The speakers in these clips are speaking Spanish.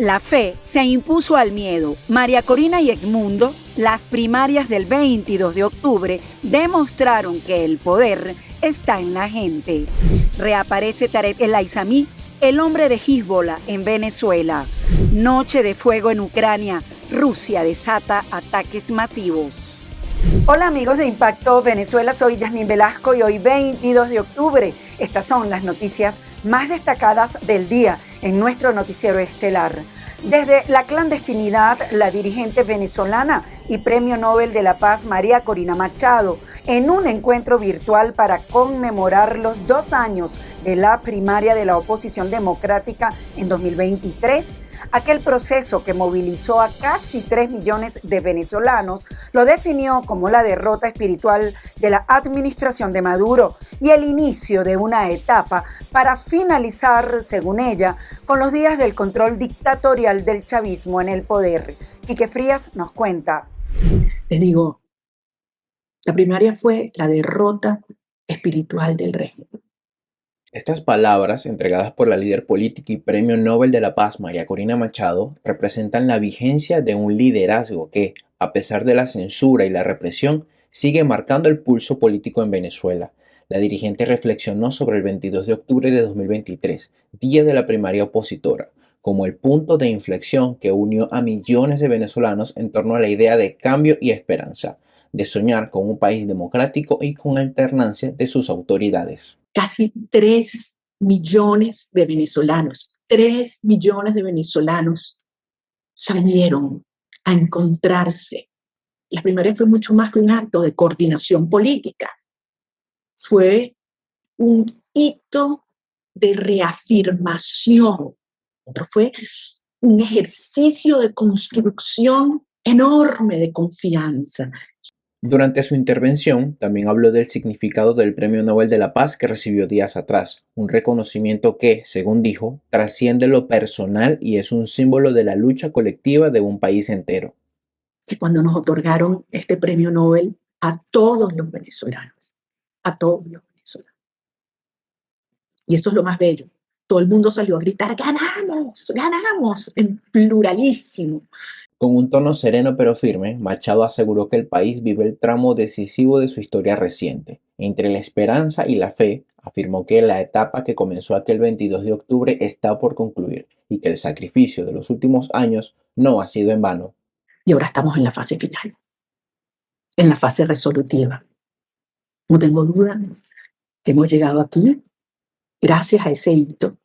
La fe se impuso al miedo. María Corina y Edmundo, las primarias del 22 de octubre, demostraron que el poder está en la gente. Reaparece Tarek El Aizami, el hombre de Hezbollah en Venezuela. Noche de fuego en Ucrania. Rusia desata ataques masivos. Hola amigos de Impacto Venezuela, soy Yasmín Velasco y hoy 22 de octubre. Estas son las noticias más destacadas del día en nuestro noticiero estelar. Desde la clandestinidad, la dirigente venezolana y Premio Nobel de la Paz María Corina Machado, en un encuentro virtual para conmemorar los 2 años de la primaria de la oposición democrática en 2023, aquel proceso que movilizó a casi 3 millones de venezolanos, lo definió como la derrota espiritual de la administración de Maduro y el inicio de una etapa para finalizar, según ella, con los días del control dictatorial del chavismo en el poder. Quique Frías nos cuenta. Les digo, la primaria fue la derrota espiritual del régimen. Estas palabras, entregadas por la líder política y Premio Nobel de la Paz María Corina Machado, representan la vigencia de un liderazgo que, a pesar de la censura y la represión, sigue marcando el pulso político en Venezuela. La dirigente reflexionó sobre el 22 de octubre de 2023, día de la primaria opositora, como el punto de inflexión que unió a millones de venezolanos en torno a la idea de cambio y esperanza, de soñar con un país democrático y con alternancia de sus autoridades. Casi 3 millones de venezolanos, 3 millones de venezolanos salieron a encontrarse. La primaria fue mucho más que un acto de coordinación política. Fue un hito de reafirmación. Otro fue un ejercicio de construcción enorme de confianza. Durante su intervención, también habló del significado del Premio Nobel de la Paz que recibió días atrás, un reconocimiento que, según dijo, trasciende lo personal y es un símbolo de la lucha colectiva de un país entero. Que cuando nos otorgaron este Premio Nobel a todos los venezolanos, a todos los venezolanos. Y esto es lo más bello. Todo el mundo salió a gritar, ¡ganamos! ¡Ganamos! En pluralísimo. Con un tono sereno pero firme, Machado aseguró que el país vive el tramo decisivo de su historia reciente. Entre la esperanza y la fe, afirmó que la etapa que comenzó aquel 22 de octubre está por concluir y que el sacrificio de los últimos años no ha sido en vano. Y ahora estamos en la fase final, en la fase resolutiva. No tengo duda que hemos llegado aquí gracias a ese hito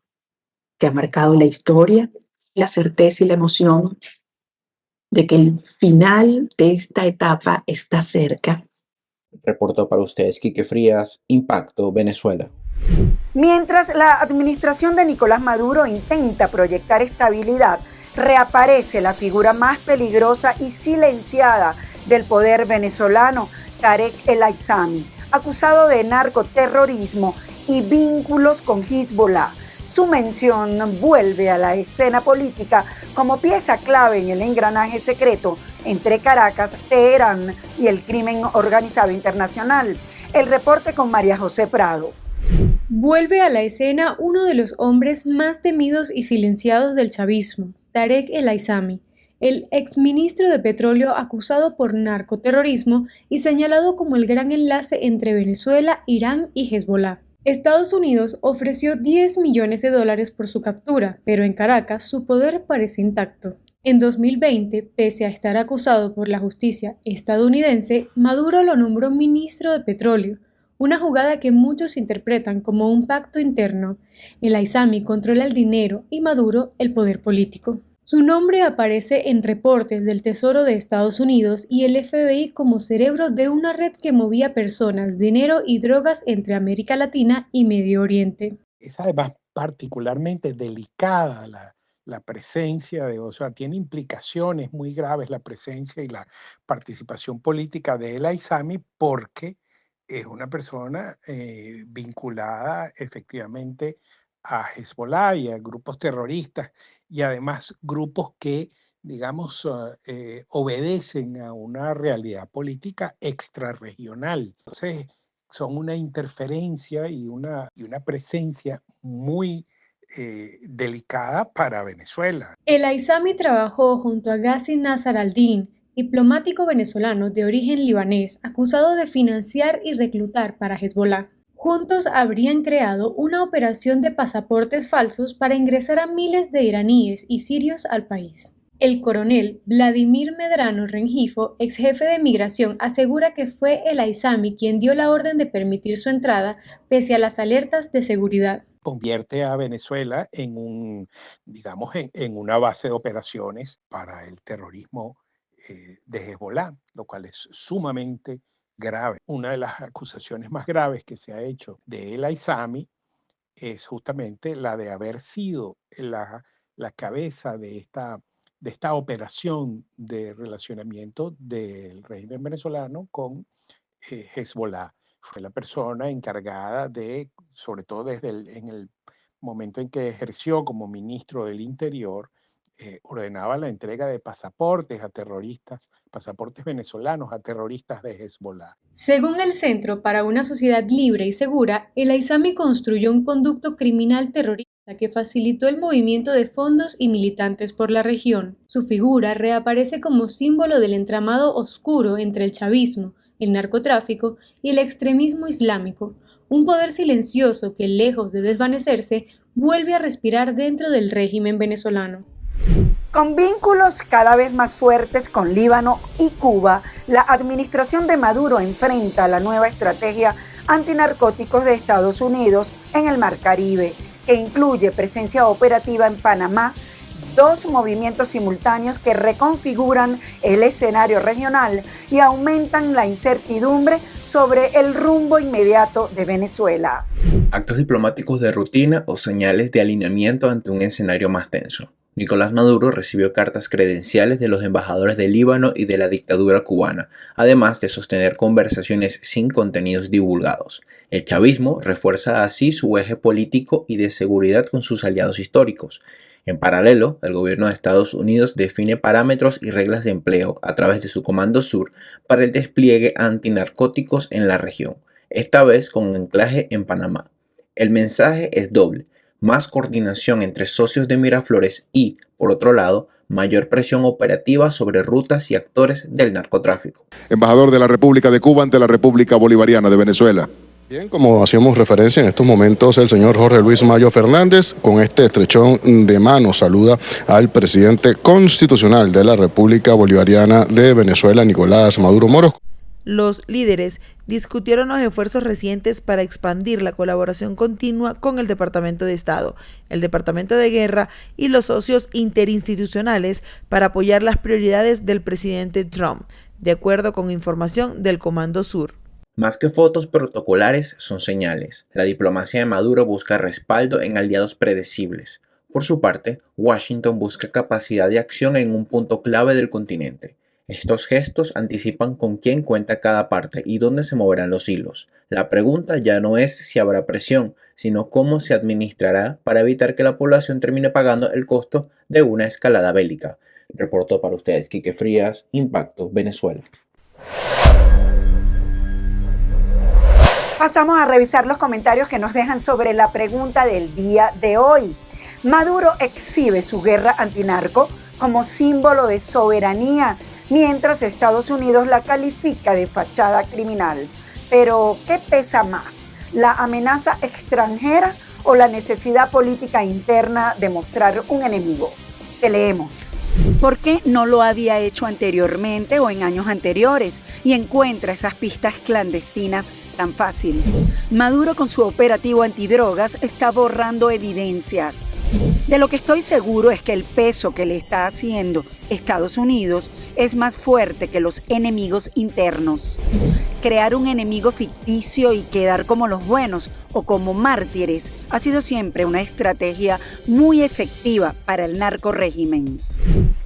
que ha marcado la historia, la certeza y la emoción de que el final de esta etapa está cerca. Reportó para ustedes Quique Frías, Impacto Venezuela. Mientras la administración de Nicolás Maduro intenta proyectar estabilidad, reaparece la figura más peligrosa y silenciada del poder venezolano, Tarek El Aizami, acusado de narcoterrorismo y vínculos con Hezbollah. Su mención vuelve a la escena política como pieza clave en el engranaje secreto entre Caracas, Teherán y el crimen organizado internacional. El reporte con María José Prado. Vuelve a la escena uno de los hombres más temidos y silenciados del chavismo, Tarek El Aizami, el exministro de Petróleo acusado por narcoterrorismo y señalado como el gran enlace entre Venezuela, Irán y Hezbollah. Estados Unidos ofreció $10 millones por su captura, pero en Caracas su poder parece intacto. En 2020, pese a estar acusado por la justicia estadounidense, Maduro lo nombró ministro de Petróleo, una jugada que muchos interpretan como un pacto interno. El Aizami controla el dinero y Maduro el poder político. Su nombre aparece en reportes del Tesoro de Estados Unidos y el FBI como cerebro de una red que movía personas, dinero y drogas entre América Latina y Medio Oriente. Es además particularmente delicada la presencia o sea, tiene implicaciones muy graves la presencia y la participación política de El Aizami porque es una persona vinculada efectivamente a Hezbollah y a grupos terroristas y además grupos que, digamos, obedecen a una realidad política extrarregional. Entonces, son una interferencia y una presencia muy delicada para Venezuela. El Aizami trabajó junto a Ghazi Nasser al-Din, diplomático venezolano de origen libanés, acusado de financiar y reclutar para Hezbollah. Juntos habrían creado una operación de pasaportes falsos para ingresar a miles de iraníes y sirios al país. El coronel Vladimir Medrano Rengifo, ex jefe de migración, asegura que fue el Aizami quien dio la orden de permitir su entrada pese a las alertas de seguridad. Convierte a Venezuela en en una base de operaciones para el terrorismo de Hezbollah, lo cual es sumamente grave. Una de las acusaciones más graves que se ha hecho de el Aizami es justamente la de haber sido la cabeza de esta operación de relacionamiento del régimen venezolano con Hezbollah. Fue la persona encargada de, sobre todo en el momento en que ejerció como ministro del Interior, ordenaba la entrega de pasaportes a terroristas, pasaportes venezolanos a terroristas de Hezbollah. Según el Centro para una Sociedad Libre y Segura, el Aizami construyó un conducto criminal terrorista que facilitó el movimiento de fondos y militantes por la región. Su figura reaparece como símbolo del entramado oscuro entre el chavismo, el narcotráfico y el extremismo islámico, un poder silencioso que, lejos de desvanecerse, vuelve a respirar dentro del régimen venezolano. Con vínculos cada vez más fuertes con Líbano y Cuba, la administración de Maduro enfrenta la nueva estrategia antinarcóticos de Estados Unidos en el Mar Caribe, que incluye presencia operativa en Panamá, dos movimientos simultáneos que reconfiguran el escenario regional y aumentan la incertidumbre sobre el rumbo inmediato de Venezuela. Actos diplomáticos de rutina o señales de alineamiento ante un escenario más tenso. Nicolás Maduro recibió cartas credenciales de los embajadores de Líbano y de la dictadura cubana, además de sostener conversaciones sin contenidos divulgados. El chavismo refuerza así su eje político y de seguridad con sus aliados históricos. En paralelo, el gobierno de Estados Unidos define parámetros y reglas de empleo a través de su Comando Sur para el despliegue antinarcóticos en la región, esta vez con un anclaje en Panamá. El mensaje es doble: más coordinación entre socios de Miraflores y, por otro lado, mayor presión operativa sobre rutas y actores del narcotráfico. Embajador de la República de Cuba ante la República Bolivariana de Venezuela. Bien, como hacíamos referencia en estos momentos, el señor Jorge Luis Mayo Fernández, con este estrechón de mano, saluda al presidente constitucional de la República Bolivariana de Venezuela, Nicolás Maduro Moros. Los líderes discutieron los esfuerzos recientes para expandir la colaboración continua con el Departamento de Estado, el Departamento de Guerra y los socios interinstitucionales para apoyar las prioridades del presidente Trump, de acuerdo con información del Comando Sur. Más que fotos protocolares, son señales. La diplomacia de Maduro busca respaldo en aliados predecibles. Por su parte, Washington busca capacidad de acción en un punto clave del continente. Estos gestos anticipan con quién cuenta cada parte y dónde se moverán los hilos. La pregunta ya no es si habrá presión, sino cómo se administrará para evitar que la población termine pagando el costo de una escalada bélica. Reportó para ustedes Quique Frías, Impacto Venezuela. Pasamos a revisar los comentarios que nos dejan sobre la pregunta del día de hoy. Maduro exhibe su guerra antinarco como símbolo de soberanía, mientras Estados Unidos la califica de fachada criminal. Pero, ¿qué pesa más? ¿La amenaza extranjera o la necesidad política interna de mostrar un enemigo? Te leemos. ¿Por qué no lo había hecho anteriormente o en años anteriores? Y encuentra esas pistas clandestinas tan fácil. Maduro, con su operativo antidrogas, está borrando evidencias. De lo que estoy seguro es que el peso que le está haciendo Estados Unidos es más fuerte que los enemigos internos. Crear un enemigo ficticio y quedar como los buenos o como mártires ha sido siempre una estrategia muy efectiva para el narcorrégimen.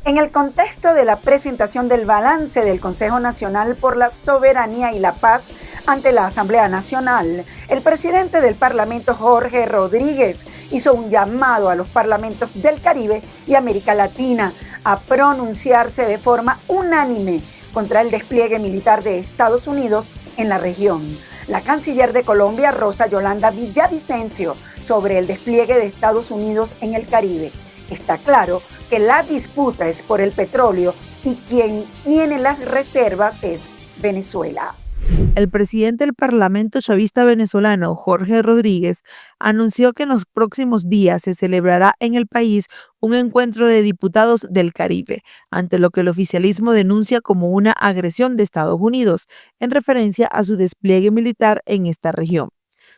En el contexto de la presentación del balance del Consejo Nacional por la Soberanía y la Paz ante la Asamblea Nacional, el presidente del Parlamento, Jorge Rodríguez, hizo un llamado a los parlamentos del Caribe y América Latina a pronunciarse de forma unánime contra el despliegue militar de Estados Unidos en la región. la canciller de Colombia, Rosa Yolanda Villavicencio, sobre el despliegue de Estados Unidos en el Caribe. Está claro que la disputa es por el petróleo y quien tiene las reservas es Venezuela. El presidente del Parlamento chavista venezolano, Jorge Rodríguez, anunció que en los próximos días se celebrará en el país un encuentro de diputados del Caribe, ante lo que el oficialismo denuncia como una agresión de Estados Unidos, en referencia a su despliegue militar en esta región.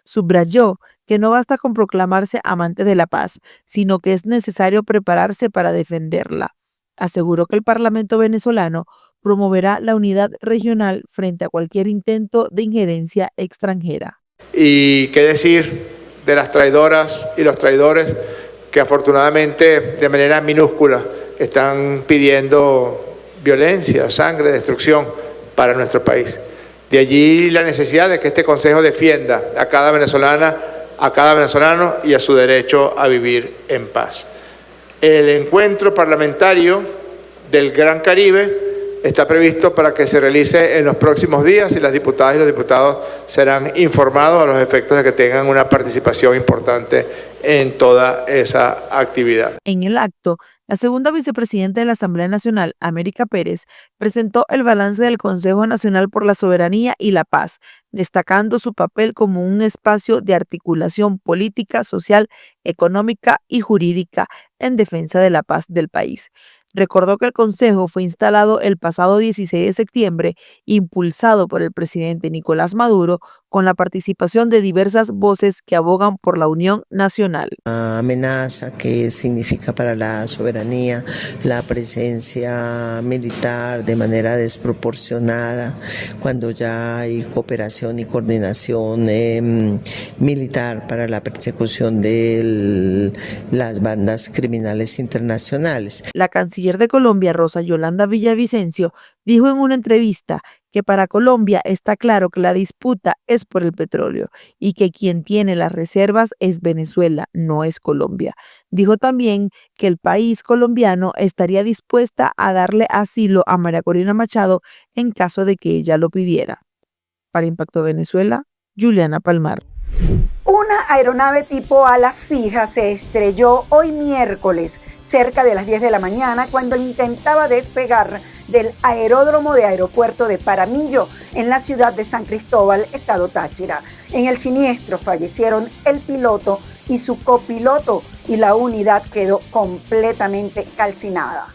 Subrayó que no basta con proclamarse amante de la paz, sino que es necesario prepararse para defenderla. Aseguró que el Parlamento venezolano promoverá la unidad regional frente a cualquier intento de injerencia extranjera. Y qué decir de las traidoras y los traidores que afortunadamente de manera minúscula están pidiendo violencia, sangre, destrucción para nuestro país. De allí la necesidad de que este Consejo defienda a cada venezolana, a cada venezolano y a su derecho a vivir en paz. El encuentro parlamentario del Gran Caribe está previsto para que se realice en los próximos días y las diputadas y los diputados serán informados a los efectos de que tengan una participación importante en toda esa actividad. En el acto, la segunda vicepresidenta de la Asamblea Nacional, América Pérez, presentó el balance del Consejo Nacional por la Soberanía y la Paz, destacando su papel como un espacio de articulación política, social, económica y jurídica en defensa de la paz del país. Recordó que el Consejo fue instalado el pasado 16 de septiembre, impulsado por el presidente Nicolás Maduro, con la participación de diversas voces que abogan por la unión nacional. La amenaza que significa para la soberanía la presencia militar de manera desproporcionada, cuando ya hay cooperación y coordinación militar para la persecución de las bandas criminales internacionales. La canciller de Colombia, Rosa Yolanda Villavicencio, dijo en una entrevista que para Colombia está claro que la disputa es por el petróleo y que quien tiene las reservas es Venezuela, no es Colombia. Dijo también que el país colombiano estaría dispuesta a darle asilo a María Corina Machado en caso de que ella lo pidiera. Para Impacto Venezuela, Juliana Palmar. Una aeronave tipo ala fija se estrelló hoy miércoles cerca de las 10 de la mañana cuando intentaba despegar del aeródromo de aeropuerto de Paramillo en la ciudad de San Cristóbal, estado Táchira. En el siniestro fallecieron el piloto y su copiloto y la unidad quedó completamente calcinada.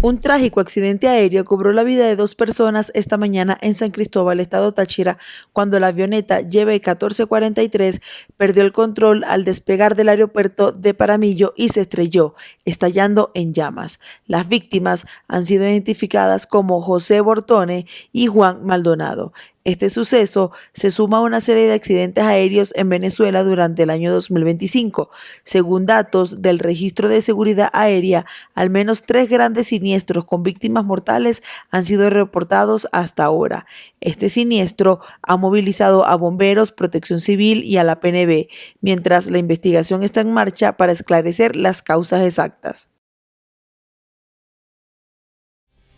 Un trágico accidente aéreo cobró la vida de 2 personas esta mañana en San Cristóbal, estado Táchira, cuando la avioneta YB 1443 perdió el control al despegar del aeropuerto de Paramillo y se estrelló, estallando en llamas. Las víctimas han sido identificadas como José Bortone y Juan Maldonado. Este suceso se suma a una serie de accidentes aéreos en Venezuela durante el año 2025. Según datos del Registro de Seguridad Aérea, al menos 3 grandes siniestros con víctimas mortales han sido reportados hasta ahora. Este siniestro ha movilizado a bomberos, protección civil y a la PNV, mientras la investigación está en marcha para esclarecer las causas exactas.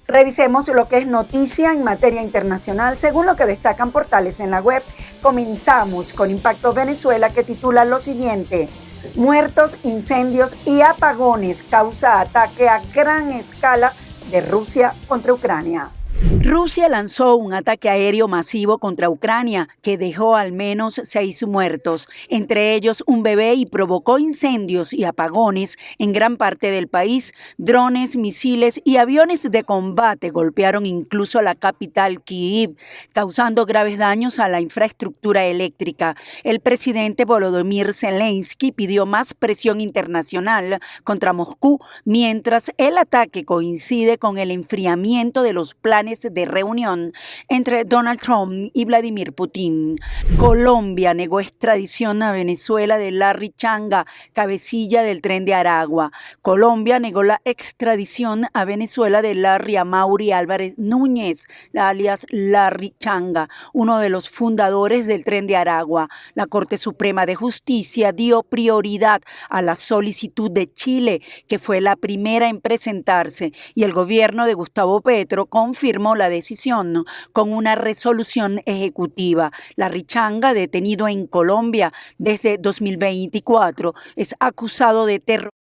Revisemos lo que es noticia en materia internacional según lo que destacan portales en la web. Comenzamos con Impacto Venezuela, que titula lo siguiente: muertos, incendios y apagones causa ataque a gran escala de Rusia contra Ucrania. Rusia lanzó un ataque aéreo masivo contra Ucrania que dejó al menos 6 muertos, entre ellos un bebé, y provocó incendios y apagones en gran parte del país. Drones, misiles y aviones de combate golpearon incluso la capital Kyiv, causando graves daños a la infraestructura eléctrica. El presidente Volodymyr Zelensky pidió más presión internacional contra Moscú, mientras el ataque coincide con el enfriamiento de los planes de reunión entre Donald Trump y Vladimir Putin. Colombia negó extradición a Venezuela de Larry Changa, cabecilla del Tren de Aragua. Colombia negó la extradición a Venezuela de Larry Amaury Álvarez Núñez, alias Larry Changa, uno de los fundadores del Tren de Aragua. La Corte Suprema de Justicia dio prioridad a la solicitud de Chile, que fue la primera en presentarse, y el gobierno de Gustavo Petro confirmó la la decisión con una resolución ejecutiva. Larry-Changa, detenido en Colombia desde 2024, es acusado de terrorismo,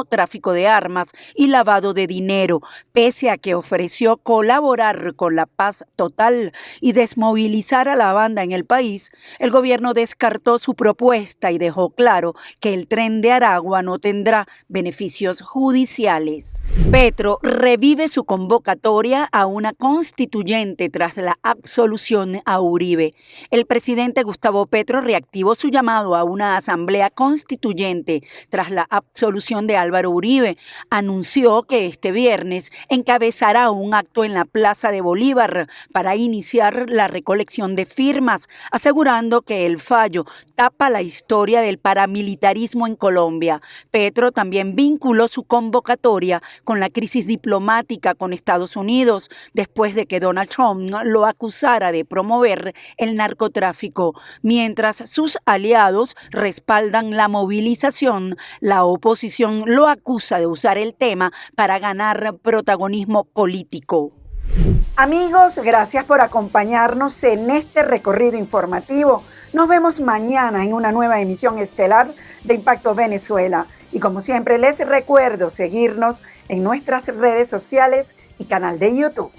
tráfico de armas y lavado de dinero, pese a que ofreció colaborar con la paz total y desmovilizar a la banda en el país. El gobierno descartó su propuesta y dejó claro que el Tren de Aragua no tendrá beneficios judiciales. Petro revive su convocatoria a una constituyente tras la absolución a Uribe. El presidente Gustavo Petro reactivó su llamado a una asamblea constituyente tras la absolución de Álvaro Uribe. Anunció que este viernes encabezará un acto en la Plaza de Bolívar para iniciar la recolección de firmas, asegurando que el fallo tapa la historia del paramilitarismo en Colombia. Petro también vinculó su convocatoria con la crisis diplomática con Estados Unidos, después de que Donald Trump lo acusara de promover el narcotráfico. Mientras sus aliados respaldan la movilización, la oposición lo acusa de usar el tema para ganar protagonismo político. Amigos, gracias por acompañarnos en este recorrido informativo. Nos vemos mañana en una nueva emisión estelar de Impacto Venezuela. Y como siempre les recuerdo seguirnos en nuestras redes sociales y canal de YouTube.